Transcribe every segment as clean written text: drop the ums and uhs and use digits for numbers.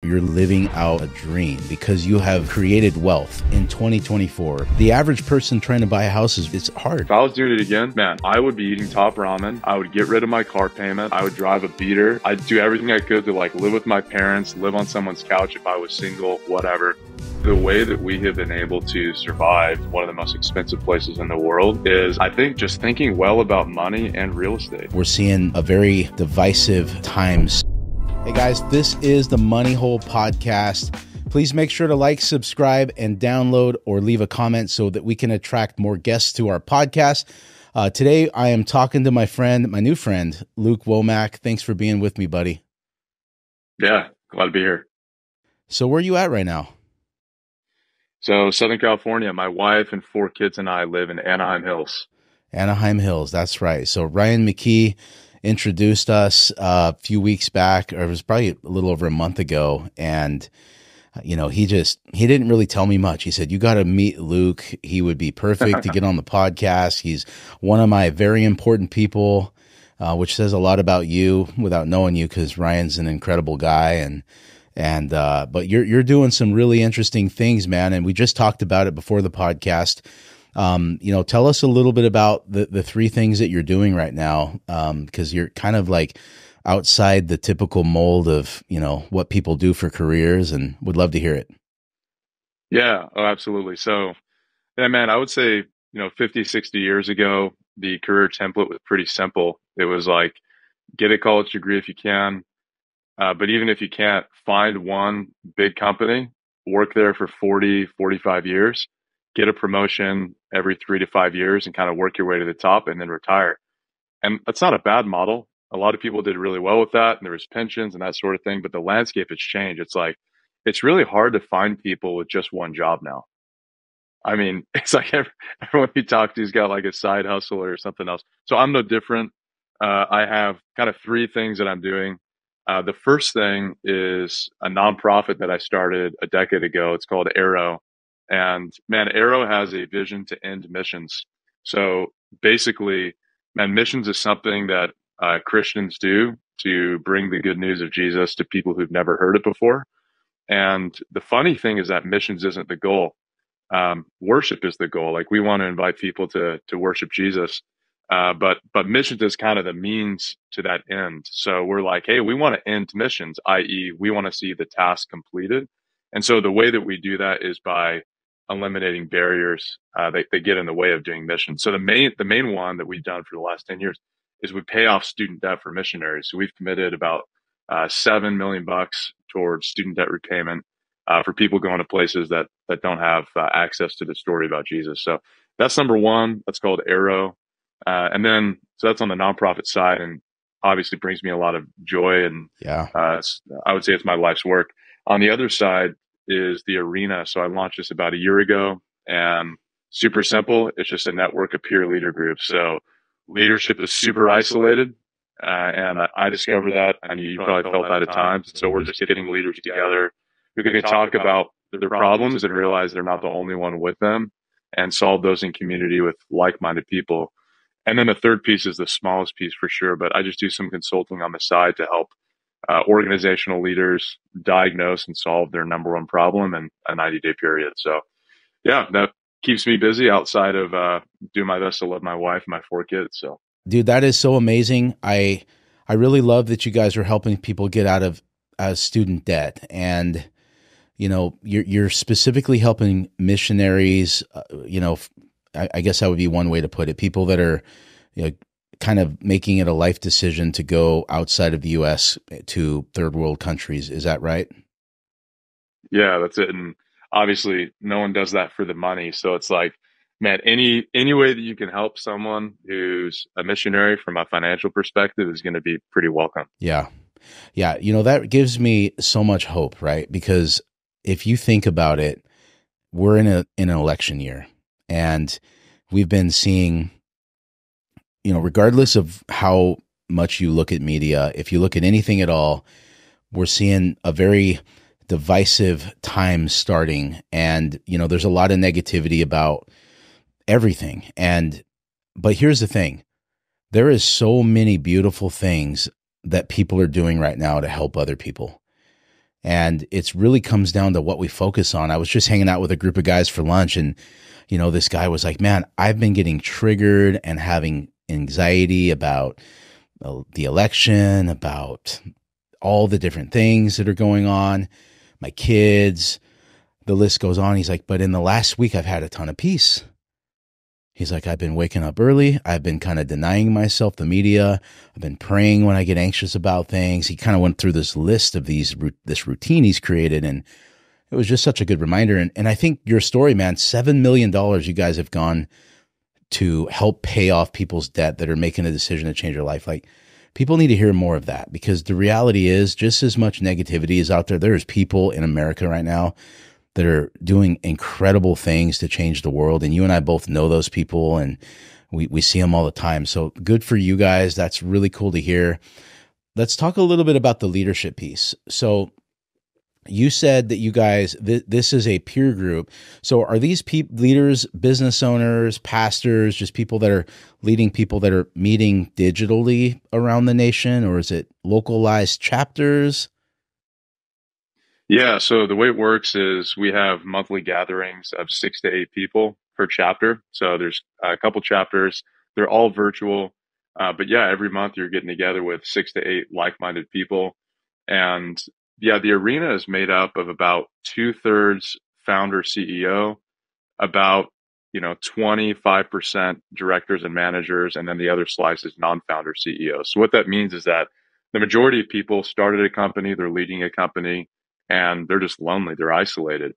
You're living out a dream because you have created wealth in 2024. The average person trying to buy a house it's hard. If I was doing it again, man, I would be eating top ramen. I would get rid of my car payment. I would drive a beater. I'd do everything I could to live with my parents, live on someone's couch if I was single, whatever. The way that we have been able to survive one of the most expensive places in the world is, I think, just thinking well about money and real estate. We're seeing a very divisive times. Hey guys, this is the Money Hole Podcast. Please make sure to like, subscribe, and download or leave a comment so that we can attract more guests to our podcast. Today, I am talking to my new friend, Luke Womack. Thanks for being with me, buddy. Yeah, glad to be here. So where are you at right now? So Southern California, my wife and 4 kids and I live in Anaheim Hills. Anaheim Hills, that's right. So Ryan McKee introduced us a few weeks back, or it was probably a little over a month ago. And, he didn't really tell me much. He said, you got to meet Luke. He would be perfect to get on the podcast. He's one of my very important people, which says a lot about you without knowing you, because Ryan's an incredible guy. But you're doing some really interesting things, man. And we just talked about it before the podcast. Tell us a little bit about the 3 things that you're doing right now, because you're kind of outside the typical mold of, what people do for careers, and would love to hear it. Yeah, absolutely. So, yeah, man, I would say, 50, 60 years ago, the career template was pretty simple. It was get a college degree if you can. But even if you can't, find one big company, work there for 40, 45 years, get a promotion every 3 to 5 years and kind of work your way to the top and then retire. And that's not a bad model. A lot of people did really well with that, and there was pensions and that sort of thing, but the landscape has changed. It's really hard to find people with just one job now. I mean, it's everyone you talk to has got a side hustle or something else. So I'm no different. I have kind of 3 things that I'm doing. The first thing is a nonprofit that I started a decade ago. It's called Arrow. And man, Arrow has a vision to end missions. So basically, man, missions is something that Christians do to bring the good news of Jesus to people who've never heard it before. And the funny thing is that missions isn't the goal. Worship is the goal. We want to invite people to worship Jesus. But missions is kind of the means to that end. So we're hey, we want to end missions, i.e. we want to see the task completed. And so the way that we do that is by eliminating barriers that get in the way of doing missions. So the main one that we've done for the last 10 years is we pay off student debt for missionaries. So we've committed about $7 million towards student debt repayment for people going to places that don't have access to the story about Jesus. So that's number 1. That's called Arrow. And then, so that's on the nonprofit side, and obviously brings me a lot of joy. And I would say it's my life's work. On the other side is the Arena. So I launched this about a year ago, and super simple. It's just a network of peer leader groups. So leadership is super isolated. And I discovered that, and you probably felt that at times. So we're just getting leaders together who can talk about their problems and realize they're not the only one with them, and solve those in community with like-minded people. And then the third piece is the smallest piece for sure, but I just do some consulting on the side to help organizational leaders diagnose and solve their number 1 problem in a 90-day period. So yeah, that keeps me busy outside of doing my best to love my wife and my 4 kids. So, dude, that is so amazing. I really love that you guys are helping people get out of student debt, and you're specifically helping missionaries. I guess that would be one way to put it. People that are, kind of making it a life decision to go outside of the U.S. to third world countries. Is that right? Yeah, that's it. And obviously, no one does that for the money. So it's man, any way that you can help someone who's a missionary from a financial perspective is going to be pretty welcome. Yeah. Yeah. That gives me so much hope, right? Because if you think about it, we're in an election year, and we've been seeing, regardless of how much you look at media, if you look at anything at all, we're seeing a very divisive time starting. And, there's a lot of negativity about everything. But here's the thing. There is so many beautiful things that people are doing right now to help other people. And it's really comes down to what we focus on. I was just hanging out with a group of guys for lunch, and this guy was like, "Man, I've been getting triggered and having anxiety about the election, about all the different things that are going on, my kids, the list goes on." He's like, "But in the last week, I've had a ton of peace." He's like, "I've been waking up early. I've been kind of denying myself the media. I've been praying when I get anxious about things." He kind of went through this list of this routine he's created. And it was just such a good reminder. And I think your story, man, $7 million you guys have gone to help pay off people's debt that are making a decision to change their life. Like, people need to hear more of that, because the reality is just as much negativity is out there. There's people in America right now that are doing incredible things to change the world. And you and I both know those people, and we see them all the time. So good for you guys. That's really cool to hear. Let's talk a little bit about the leadership piece. So you said that you guys, this is a peer group. So are these leaders, business owners, pastors, just people that are leading people that are meeting digitally around the nation, or is it localized chapters? Yeah, so the way it works is we have monthly gatherings of 6 to 8 people per chapter. So there's a couple chapters. They're all virtual. But yeah, every month you're getting together with 6 to 8 like-minded people. And yeah, the arena is made up of about two-thirds founder CEO, about 25% directors and managers, and then the other slice is non-founder CEOs. So what that means is that the majority of people started a company, they're leading a company, and they're just lonely, they're isolated.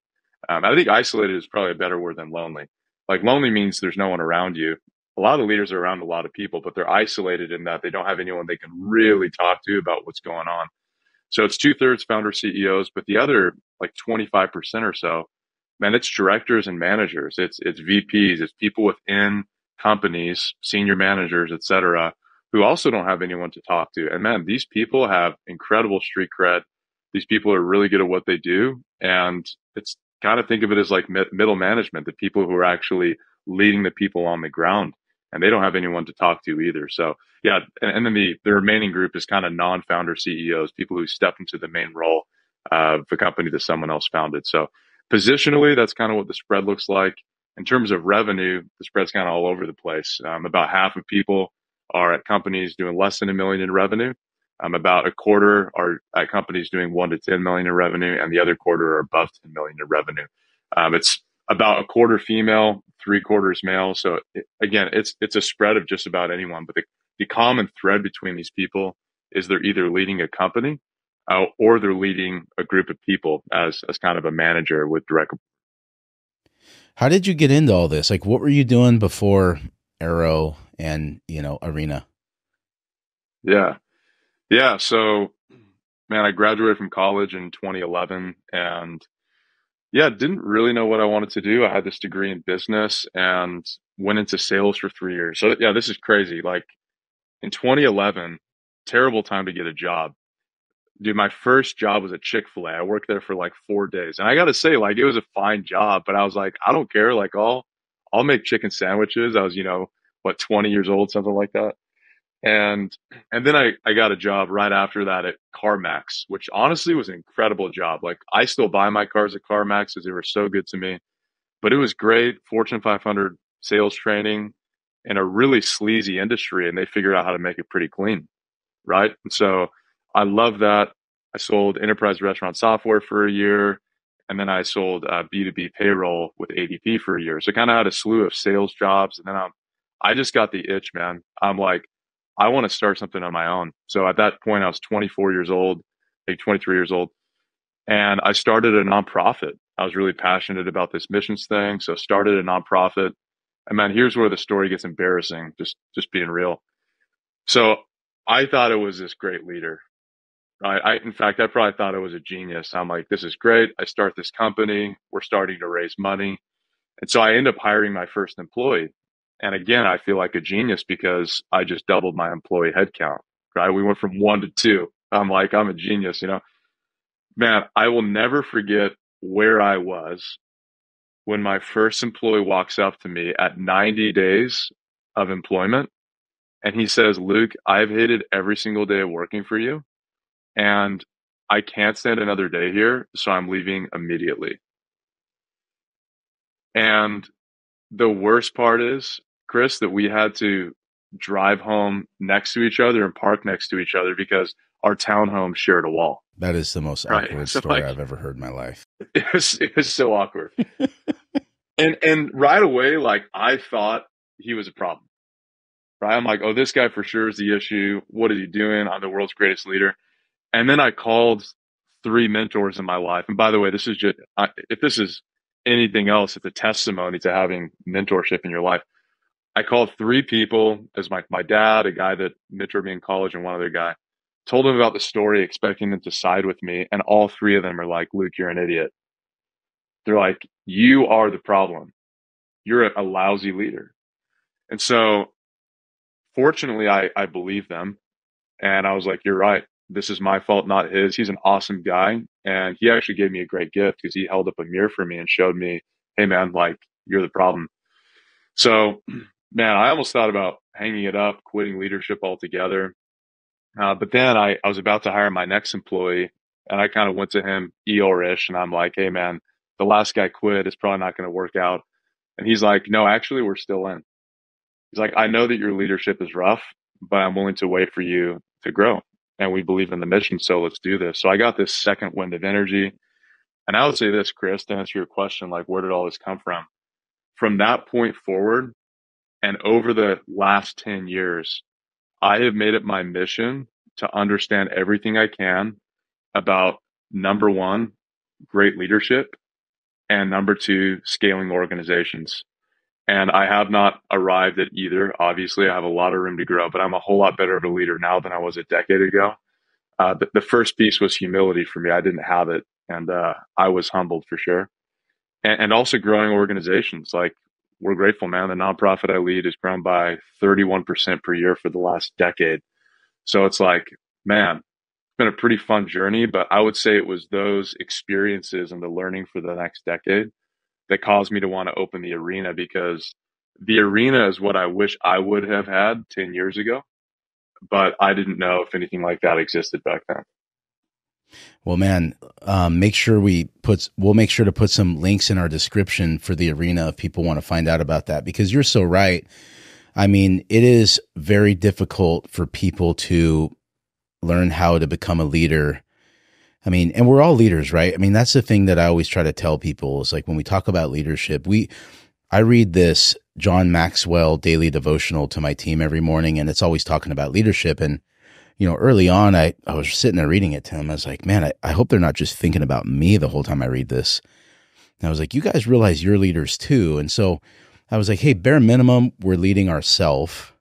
I think isolated is probably a better word than lonely. Like, lonely means there's no one around you. A lot of leaders are around a lot of people, but they're isolated in that they don't have anyone they can really talk to about what's going on. So it's two-thirds founder CEOs, but the other, like, 25% or so, man, it's directors and managers. It's VPs. It's people within companies, senior managers, et cetera, who also don't have anyone to talk to. And man, these people have incredible street cred. These people are really good at what they do. And it's kind of, think of it as like middle management, the people who are actually leading the people on the ground. And they don't have anyone to talk to either. So yeah, and then the remaining group is kind of non-founder CEOs, people who step into the main role of the company that someone else founded. So positionally, that's kind of what the spread looks like. In terms of revenue, the spread's kind of all over the place. About half of people are at companies doing less than 1 million in revenue. About a quarter are at companies doing 1 to 10 million in revenue, and the other quarter are above 10 million in revenue. It's about a quarter female, three-quarters male. So again, it's a spread of just about anyone. But the common thread between these people is they're either leading a company or they're leading a group of people as kind of a manager with direct. How did you get into all this? Like, what were you doing before Arrow and, Arena? Yeah. Yeah. So, man, I graduated from college in 2011 and yeah, didn't really know what I wanted to do. I had this degree in business and went into sales for 3 years. So, yeah, this is crazy. Like, in 2011, terrible time to get a job. Dude, my first job was at Chick-fil-A. I worked there for like 4 days. And I got to say, like, it was a fine job, but I was like, I don't care. Like, I'll make chicken sandwiches. I was, 20 years old, something like that. And, and then I got a job right after that at CarMax, which honestly was an incredible job. Like, I still buy my cars at CarMax because they were so good to me, but it was great. Fortune 500 sales training in a really sleazy industry. And they figured out how to make it pretty clean. Right. And so I love that. I sold enterprise restaurant software for a year, and then I sold B2B payroll with ADP for a year. So I kind of had a slew of sales jobs. And then I just got the itch, man. I'm like, I want to start something on my own. So at that point, I was 24 years old, like 23 years old, and I started a nonprofit. I was really passionate about this missions thing. So started a nonprofit. And man, here's where the story gets embarrassing, just being real. So I thought it was this great leader. In fact, I probably thought I was a genius. I'm like, this is great. I start this company. We're starting to raise money. And so I end up hiring my first employee. And again, I feel like a genius because I just doubled my employee headcount, right? We went from one to two. I'm like, I'm a genius. Man, I will never forget where I was when my first employee walks up to me at 90 days of employment. And he says, Luke, I've hated every single day of working for you. And I can't stand another day here, so I'm leaving immediately. And the worst part is, Chris, that we had to drive home next to each other and park next to each other because our townhome shared a wall. That is the most Right. awkward So story like I've ever heard in my life. it was so awkward. And right away, like I thought he was a problem. Right. I'm like, oh, this guy for sure is the issue. What is he doing? I'm the world's greatest leader. And then I called three mentors in my life. And by the way, this is just, if this is anything else, it's a testimony to having mentorship in your life. I called three people as my dad, a guy that mentored me in college, and one other guy. Told them about the story, expecting them to side with me. And all three of them are like, Luke, you're an idiot. They're like, you are the problem. You're a lousy leader. And so fortunately, I believed them. And I was like, you're right. This is my fault, not his. He's an awesome guy. And he actually gave me a great gift because he held up a mirror for me and showed me, hey, man, like, you're the problem. So, man, I almost thought about hanging it up, quitting leadership altogether. But then I was about to hire my next employee, and I kind of went to him Eeyore-ish, and I'm like, hey, man, the last guy quit. It's probably not going to work out. And he's like, no, actually, we're still in. He's like, I know that your leadership is rough, but I'm willing to wait for you to grow. And we believe in the mission, so let's do this. So I got this second wind of energy. And I would say this, Chris, to answer your question, like, where did all this come from? From that point forward and over the last 10 years, I have made it my mission to understand everything I can about number one, great leadership, and number two, scaling organizations. And I have not arrived at either. Obviously, I have a lot of room to grow, but I'm a whole lot better of a leader now than I was a decade ago. The first piece was humility for me. I didn't have it, and I was humbled for sure. And also growing organizations. Like, we're grateful, man. The nonprofit I lead has grown by 31% per year for the last decade. So it's like, man, it's been a pretty fun journey, but I would say it was those experiences and the learning for the next decade that caused me to want to open the arena, because the arena is what I wish I would have had 10 years ago, but I didn't know if anything like that existed back then. Well, man, we'll make sure to put some links in our description for the arena if people want to find out about that, because you're so right. I mean, it is very difficult for people to learn how to become a leader. I mean, and we're all leaders, right? I mean, that's the thing that I always try to tell people is, like, when we talk about leadership, I read this John Maxwell daily devotional to my team every morning, and it's always talking about leadership. And, you know, early on, I was sitting there reading it to him. I was like, man, I hope they're not just thinking about me the whole time I read this. And I was like, you guys realize you're leaders too. And so I was like, hey, bare minimum, we're leading ourselves.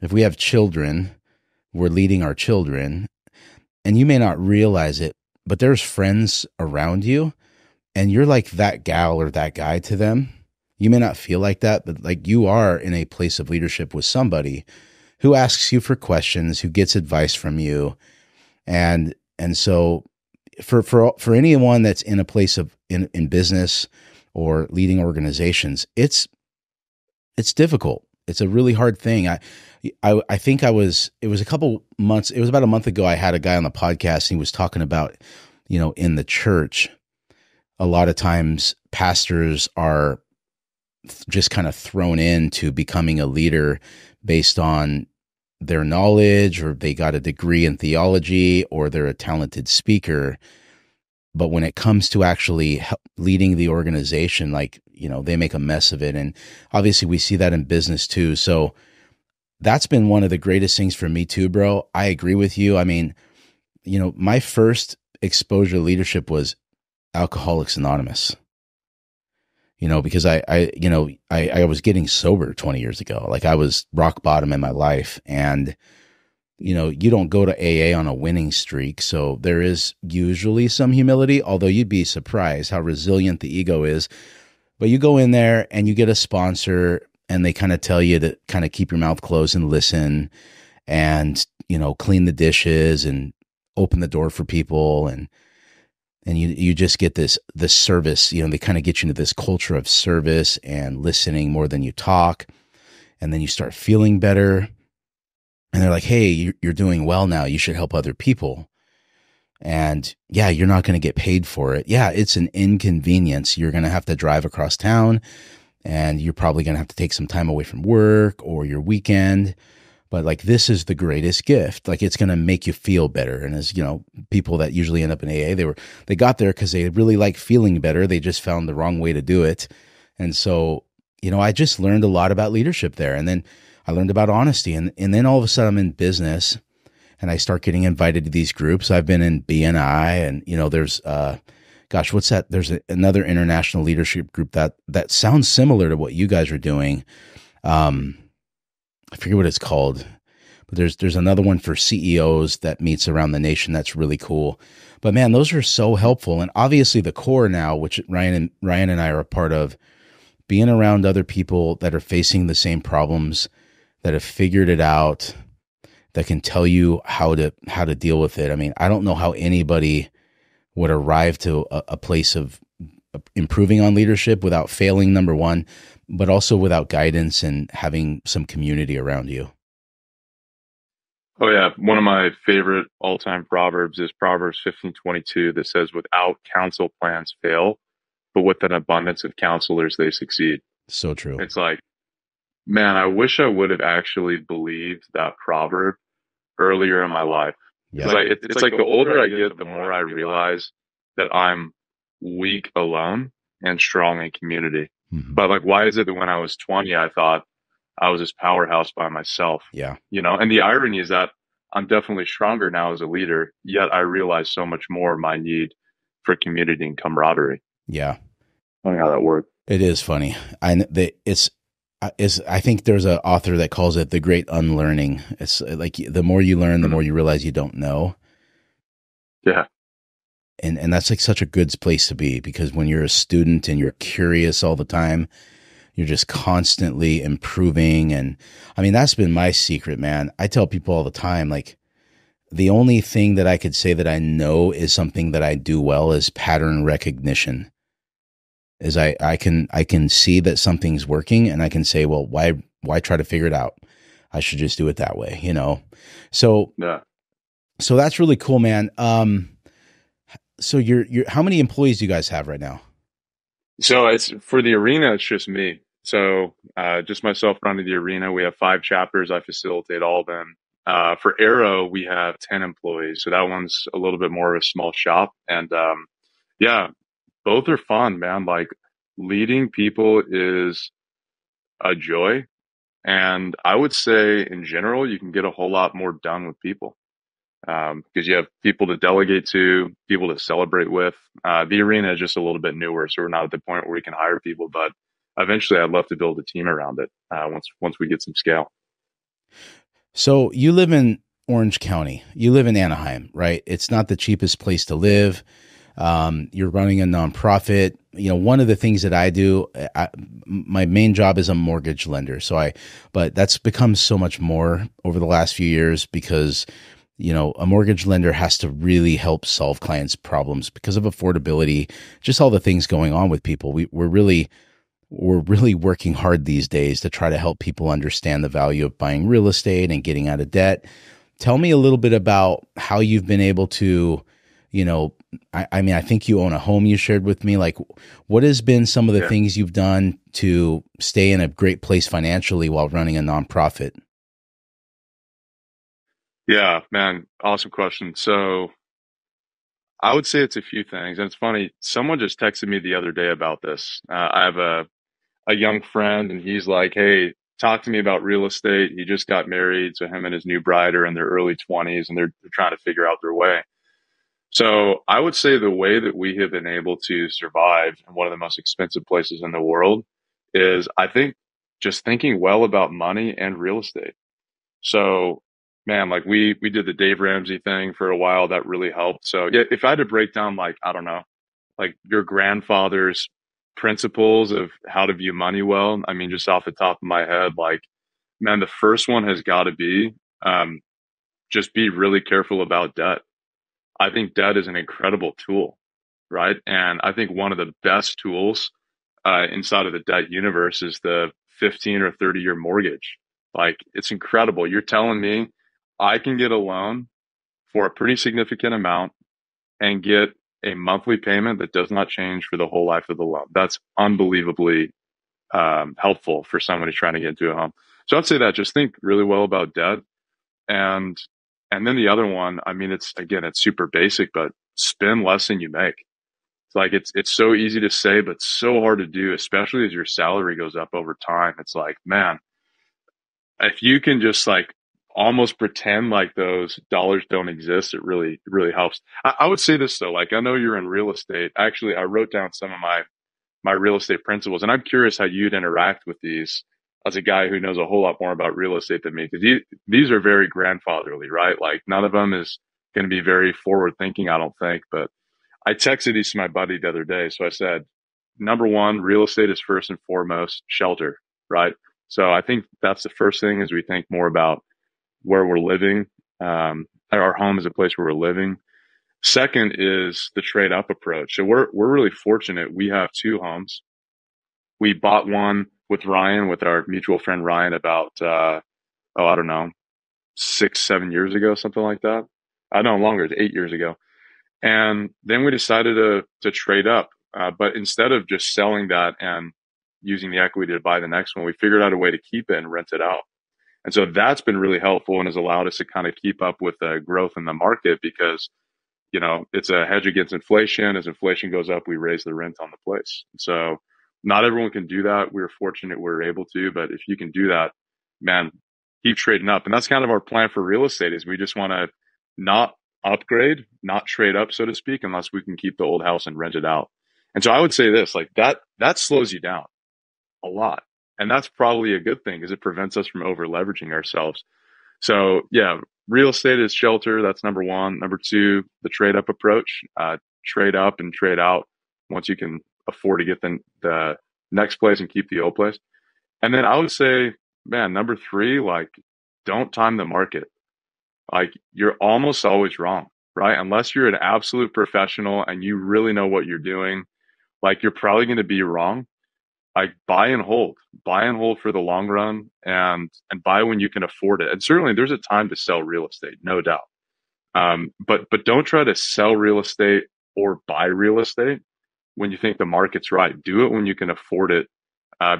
If we have children, we're leading our children. And you may not realize it, but there's friends around you, and you're like that gal or that guy to them. You may not feel like that, but like, you are in a place of leadership with somebody who asks you for questions, who gets advice from you. And so for anyone that's in a place of in business or leading organizations, it's difficult. It's a really hard thing. I think it was about a month ago, I had a guy on the podcast, and he was talking about, you know, in the church, a lot of times pastors are just kind of thrown into becoming a leader based on their knowledge, or they got a degree in theology, or they're a talented speaker. But when it comes to actually leading the organization, like, you know, they make a mess of it. And obviously we see that in business too. So that's been one of the greatest things for me too, bro. I agree with you. I mean, you know, my first exposure to leadership was Alcoholics Anonymous. You know, because I was getting sober 20 years ago. Like, I was rock bottom in my life, and, you know, you don't go to AA on a winning streak. So there is usually some humility, although you'd be surprised how resilient the ego is. But you go in there and you get a sponsor, and they kind of tell you to kind of keep your mouth closed and listen, and, you know, clean the dishes and open the door for people. And you just get this service, you know, they kind of get you into this culture of service and listening more than you talk. And then you start feeling better. And they're like, hey, you're doing well now. You should help other people. And yeah, you're not going to get paid for it. Yeah, it's an inconvenience. You're going to have to drive across town, and you're probably going to have to take some time away from work or your weekend. But like, this is the greatest gift. Like, it's going to make you feel better. And as you know, people that usually end up in AA, they got there because they really like feeling better. They just found the wrong way to do it. And so, I just learned a lot about leadership there. And then I learned about honesty. And then all of a sudden I'm in business and I start getting invited to these groups. I've been in BNI, and there's gosh, what's that? There's another international leadership group that sounds similar to what you guys are doing. I forget what it's called, but there's another one for CEOs that meets around the nation. That's really cool. But man, those are so helpful. And obviously the core now, which Ryan and I are a part of, being around other people that are facing the same problems, that have figured it out, that can tell you how to deal with it. I mean, I don't know how anybody would arrive to a place of improving on leadership without failing, number one, but also without guidance and having some community around you. Oh yeah, one of my favorite all-time proverbs is Proverbs 15:22 that says, "Without counsel, plans fail, but with an abundance of counselors, they succeed." So true. It's like, man, I wish I would have actually believed that proverb earlier in my life. Yeah. It's like it's like the older I get, the more I realize that I'm weak alone and strong in community. Mm-hmm. But like, why is it that when I was 20, I thought I was this powerhouse by myself? Yeah. And the irony is that I'm definitely stronger now as a leader, yet I realize so much more my need for community and camaraderie. Yeah. Funny how that worked. It is funny. I think there's an author that calls it the great unlearning. It's like the more you learn, the more you realize you don't know. Yeah. And that's like such a good place to be, because when you're a student and you're curious all the time, you're just constantly improving. And I mean, that's been my secret, man. I tell people all the time, like, the only thing that I could say that I know is something that I do well is pattern recognition. Is I can see that something's working, and I can say, well, why try to figure it out? I should just do it that way, So Yeah. so that's really cool, man. So you're how many employees do you guys have right now? So it's for the arena, it's just me. So just myself running the arena. We have 5 chapters. I facilitate all of them. For Arrow, we have 10 employees. So that one's a little bit more of a small shop. And yeah, both are fun, man. Like, leading people is a joy. And I would say in general, you can get a whole lot more done with people. Because you have people to delegate to, people to celebrate with. The arena is just a little bit newer, so we're not at the point where we can hire people, but eventually I'd love to build a team around it once we get some scale. So you live in Orange County. You live in Anaheim, right? It's not the cheapest place to live. You're running a nonprofit. One of the things that I do, my main job is a mortgage lender. But that's become so much more over the last few years, because a mortgage lender has to really help solve clients' problems because of affordability, just all the things going on with people. We're really working hard these days to try to help people understand the value of buying real estate and getting out of debt. Tell me a little bit about how you've been able to, I mean, I think you own a home, you shared with me. Like, what has been some of the things you've done to stay in a great place financially while running a nonprofit? Yeah, man, awesome question. So I would say it's a few things. And it's funny, someone just texted me the other day about this. I have a young friend, and he's like, "Hey, talk to me about real estate." He just got married. So him and his new bride are in their early 20s, and they're trying to figure out their way. So I would say the way that we have been able to survive in one of the most expensive places in the world is, I think, just thinking well about money and real estate. So, man, like, we did the Dave Ramsey thing for a while. That really helped. So yeah, if I had to break down, like, I don't know, like your grandfather's principles of how to view money well, I mean, just off the top of my head, like, man, the first one has got to be just be really careful about debt. I think debt is an incredible tool, right? And I think one of the best tools inside of the debt universe is the 15 or 30-year mortgage. Like, it's incredible. You're telling me I can get a loan for a pretty significant amount and get a monthly payment that does not change for the whole life of the loan. That's unbelievably helpful for somebody trying to get into a home. So I'd say that just think really well about debt. And and then the other one, I mean, it's again, it's super basic, but spend less than you make. It's like it's so easy to say, but so hard to do, especially as your salary goes up over time. It's like, man, if you can just like almost pretend like those dollars don't exist, it really helps. I would say this though, like I know you're in real estate. Actually, I wrote down some of my real estate principles, and I'm curious how you'd interact with these as a guy who knows a whole lot more about real estate than me, because these are very grandfatherly, right? Like none of them is going to be very forward thinking, I don't think. But I texted these to my buddy the other day. So I said, number one, real estate is first and foremost shelter, right? So I think that's the first thing is we think more about where we're living. Our home is a place where we're living. Second is the trade up approach. So we're really fortunate. We have two homes. We bought one with Ryan, with our mutual friend Ryan, about I don't know, 6, 7 years ago, something like that. I know longer, it's 8 years ago. And then we decided to trade up. But instead of just selling that and using the equity to buy the next one, we figured out a way to keep it and rent it out. And so that's been really helpful and has allowed us to kind of keep up with the growth in the market because, you know, it's a hedge against inflation. As inflation goes up, we raise the rent on the place. So not everyone can do that. We're fortunate we're able to, but if you can do that, man, keep trading up. And that's kind of our plan for real estate is we just want to not upgrade, not trade up, so to speak, unless we can keep the old house and rent it out. And so I would say this, like that slows you down a lot. And that's probably a good thing because it prevents us from over leveraging ourselves. So yeah, real estate is shelter. That's number one. Number two, the trade up approach, trade up and trade out once you can afford to get the next place and keep the old place. And then I would say, man, number three, like don't time the market. Like you're almost always wrong, right? Unless you're an absolute professional and you really know what you're doing, like you're probably going to be wrong. Like buy and hold for the long run and buy when you can afford it. And certainly there's a time to sell real estate, no doubt. But don't try to sell real estate or buy real estate when you think the market's right. Do it when you can afford it.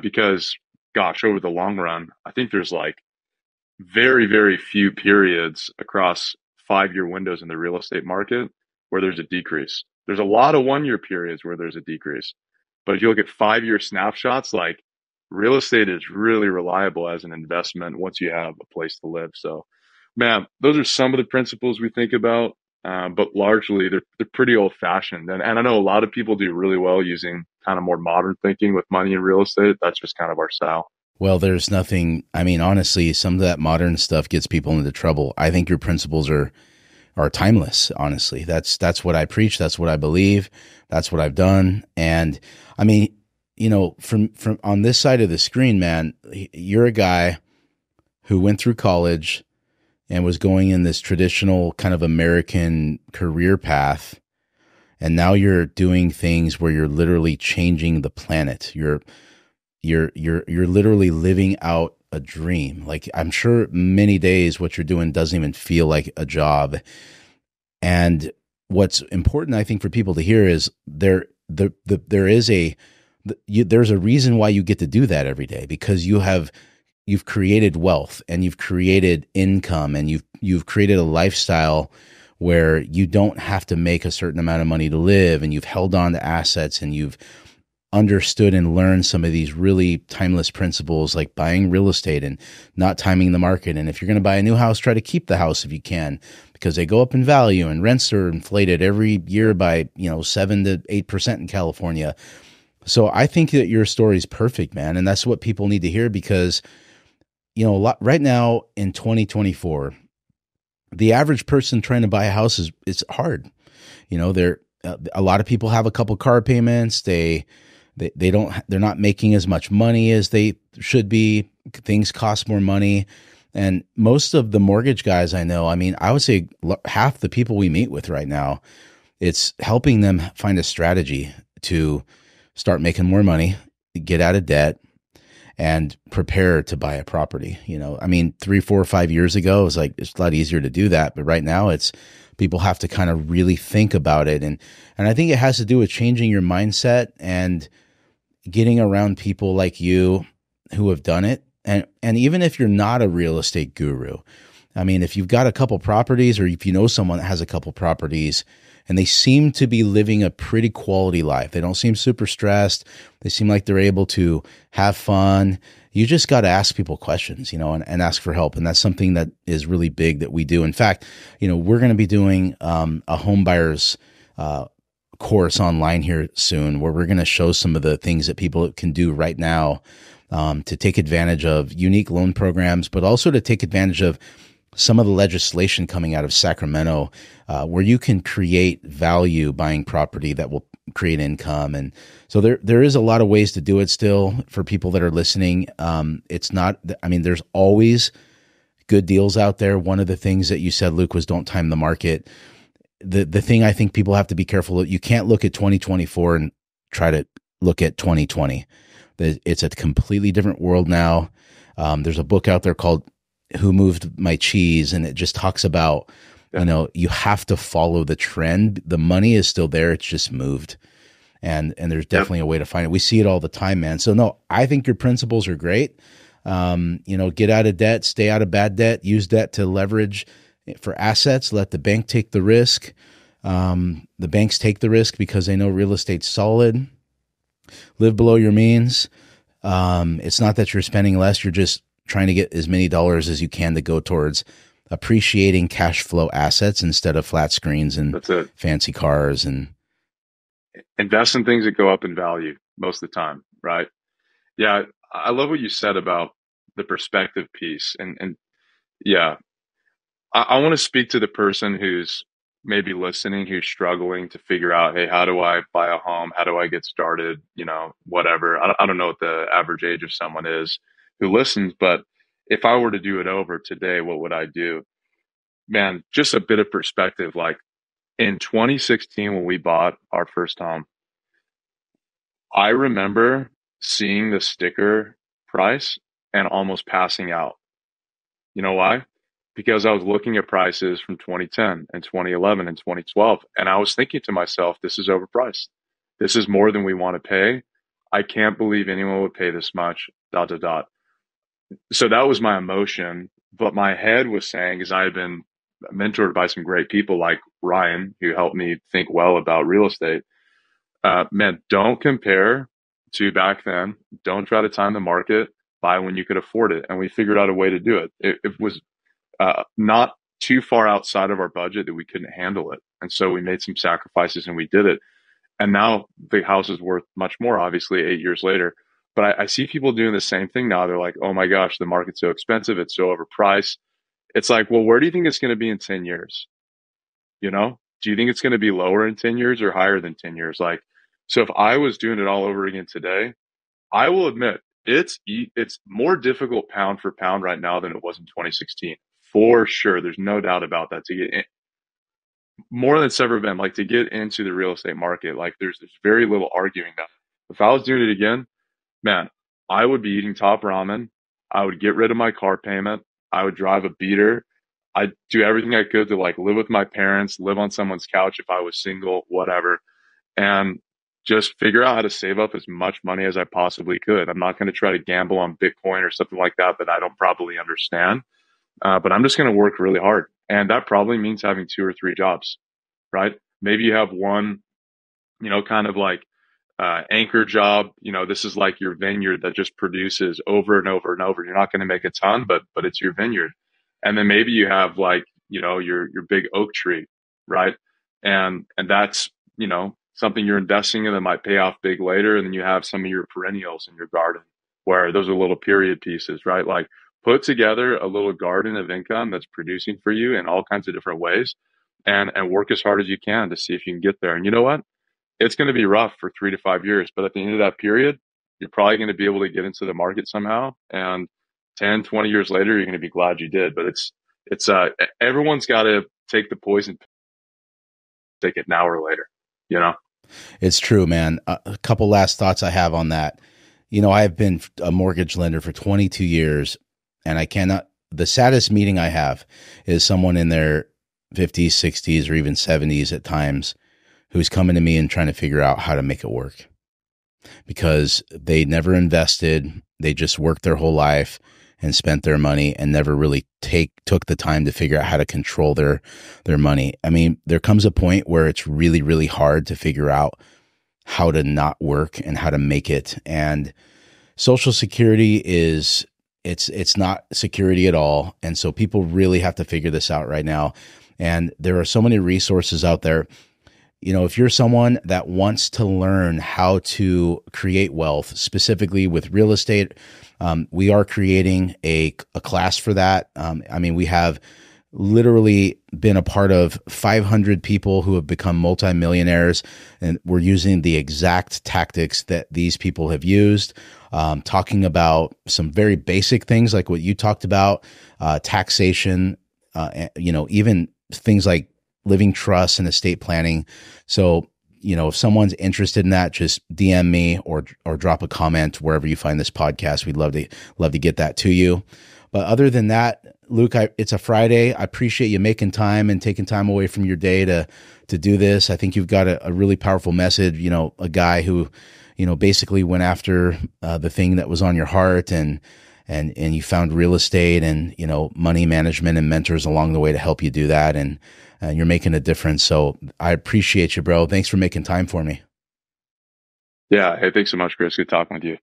Because gosh, over the long run, I think there's like very, very few periods across 5 year windows in the real estate market where there's a decrease. There's a lot of 1 year periods where there's a decrease. But if you look at 5 year snapshots, like real estate is really reliable as an investment once you have a place to live. So, man, those are some of the principles we think about. But largely they're pretty old fashioned. And I know a lot of people do really well using kind of more modern thinking with money and real estate. That's just kind of our style. Well, there's nothing, I mean, honestly, some of that modern stuff gets people into trouble. I think your principles are timeless, honestly. That's what I preach, that's what I believe, that's what I've done. And I mean, you know, from on this side of the screen, man, you're a guy who went through college and was going in this traditional kind of American career path. And now you're doing things where you're literally changing the planet. You're literally living out a dream. Like I'm sure many days what you're doing doesn't even feel like a job. And what's important, I think, for people to hear is there's a reason why you get to do that every day, because you've created wealth and you've created income and you've created a lifestyle where you don't have to make a certain amount of money to live, and you've held on to assets and you've understood and learned some of these really timeless principles like buying real estate and not timing the market. And if you're going to buy a new house, try to keep the house if you can, because they go up in value and rents are inflated every year by, 7 to 8% in California. So I think that your story is perfect, man. And that's what people need to hear because, right now in 2024, the average person trying to buy a house it's hard. A lot of people have a couple car payments. They're not making as much money as they should be. Things cost more money. And most of the mortgage guys I know, I mean, I would say half the people we meet with right now, it's helping them find a strategy to start making more money, get out of debt, and prepare to buy a property. I mean, 3, 4, 5 years ago, it was like, it's a lot easier to do that. But right now it's people have to kind of really think about it. And I think it has to do with changing your mindset and getting around people like you who have done it. And even if you're not a real estate guru, I mean, if you've got a couple properties, or if you know someone that has a couple properties and they seem to be living a pretty quality life, they don't seem super stressed, they seem like they're able to have fun, you just got to ask people questions, and ask for help. And that's something that is really big that we do. In fact, we're going to be doing a home buyers course online here soon, where we're going to show some of the things that people can do right now to take advantage of unique loan programs, but also to take advantage of some of the legislation coming out of Sacramento, where you can create value buying property that will create income. And so there is a lot of ways to do it still for people that are listening. It's not, there's always good deals out there. One of the things that you said, Luke, was don't time the market. The thing I think people have to be careful of, you can't look at 2024 and try to look at 2020. It's a completely different world now. There's a book out there called Who Moved My Cheese, and it just talks about, you have to follow the trend. The money is still there. It's just moved. And there's definitely a way to find it. We see it all the time, man. So no, I think your principles are great. Get out of debt, stay out of bad debt, use debt to leverage for assets. Let the bank take the risk. The banks take the risk because they know real estate's solid. Live below your means. It's not that you're spending less. You're just trying to get as many dollars as you can to go towards appreciating cash flow assets instead of flat screens and fancy cars. And invest in things that go up in value most of the time, right? Yeah, I love what you said about the perspective piece. And yeah, I want to speak to the person who's maybe listening, who's struggling to figure out, hey, how do I buy a home? How do I get started? Whatever. I don't know what the average age of someone is who listens, but if I were to do it over today, what would I do? Man, just a bit of perspective. Like in 2016, when we bought our first home, I remember seeing the sticker price and almost passing out. You know why? Because I was looking at prices from 2010 and 2011 and 2012, and I was thinking to myself, this is overpriced. This is more than we want to pay. I can't believe anyone would pay this much, ... So that was my emotion. But my head was saying, as I had been mentored by some great people like Ryan, who helped me think well about real estate, man, don't compare to back then. Don't try to time the market. Buy when you could afford it. And we figured out a way to do it. It was not too far outside of our budget that we couldn't handle it. And so we made some sacrifices and we did it. And now the house is worth much more, obviously, 8 years later. But I see people doing the same thing now. They're like, oh my gosh, the market's so expensive. It's so overpriced. It's like, well, where do you think it's going to be in 10 years? Do you think it's going to be lower in 10 years or higher than 10 years? Like, so if I was doing it all over again today, I will admit it's more difficult pound for pound right now than it was in 2016. For sure. There's no doubt about that. To get in, more than it's ever been, like to get into the real estate market, like there's very little arguing that. If I was doing it again, man, I would be eating top ramen. I would get rid of my car payment. I would drive a beater. I'd do everything I could to like live with my parents, live on someone's couch if I was single, whatever, and just figure out how to save up as much money as I possibly could. I'm not going to try to gamble on Bitcoin or something like that I don't probably understand. But I'm just going to work really hard. And that probably means having 2 or 3 jobs, right? Maybe you have one, kind of like anchor job. This is like your vineyard that just produces over and over and over. You're not going to make a ton, but it's your vineyard. And then maybe you have like, your big oak tree, right? And that's, something you're investing in that might pay off big later. And then you have some of your perennials in your garden where those are little period pieces, right? Like put together a little garden of income that's producing for you in all kinds of different ways and work as hard as you can to see if you can get there. And you know what? It's going to be rough for 3 to 5 years, but at the end of that period, you're probably going to be able to get into the market somehow. And 10, 20 years later, you're going to be glad you did. But it's everyone's got to take the poison, take it now or later, It's true, man. A couple last thoughts I have on that. I've been a mortgage lender for 22 years, and the saddest meeting I have is someone in their 50s, 60s, or even 70s at times who's coming to me and trying to figure out how to make it work because they never invested. They just worked their whole life and spent their money and never really took the time to figure out how to control their money. I mean, there comes a point where it's really, really hard to figure out how to not work and how to make it. And Social Security it's not security at all. And so people really have to figure this out right now. And there are so many resources out there. You know, if you're someone that wants to learn how to create wealth, specifically with real estate, we are creating a class for that. I mean, we have literally been a part of 500 people who have become multimillionaires, and we're using the exact tactics that these people have used, talking about some very basic things like what you talked about, taxation, even things like living trusts and estate planning. So, if someone's interested in that, just DM me or drop a comment wherever you find this podcast. We'd love to get that to you. But other than that, Luke, it's a Friday. I appreciate you making time and taking time away from your day to do this. I think you've got a really powerful message. A guy who, basically went after the thing that was on your heart, and you found real estate and money management and mentors along the way to help you do that, and you're making a difference. So I appreciate you, bro. Thanks for making time for me. Yeah. Hey, thanks so much, Chris. Good talking with you.